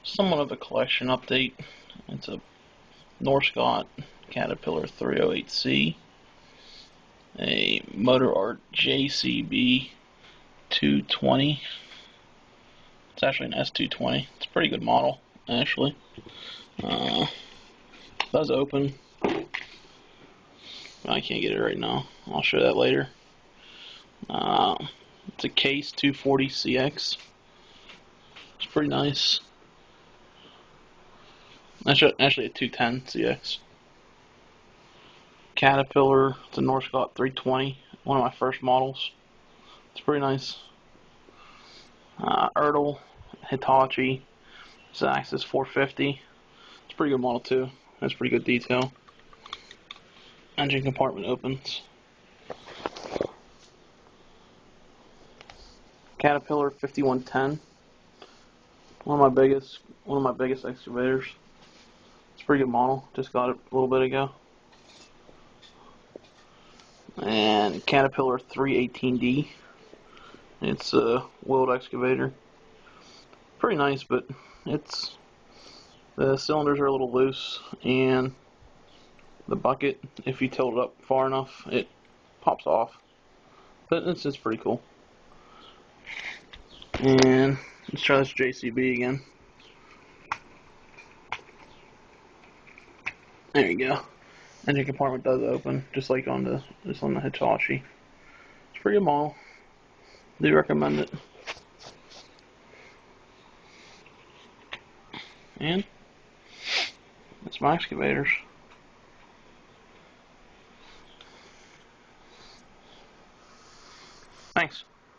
Somewhat of a collection update. It's a Norscot Caterpillar 308C, a Motor Art JCB 220. It's actually an S220. It's a pretty good model, actually. Does open. I can't get it right now. I'll show that later. It's a Case 240CX. It's pretty nice. Actually a 210CX. Caterpillar, it's a Norscot 320, one of my first models. It's pretty nice. Ertl, Hitachi, Zaxxas 450. It's a pretty good model too. Has pretty good detail. Engine compartment opens. Caterpillar 5110. One of my biggest excavators. It's a pretty good model. Just got it a little bit ago. And Caterpillar 318D. It's a wheeled excavator. Pretty nice, but the cylinders are a little loose, and the bucket, if you tilt it up far enough, it pops off. But it's just pretty cool. And let's try this JCB again. There you go. Engine compartment does open, just like on the Hitachi. It's a pretty good model. Do recommend it. And that's my excavators.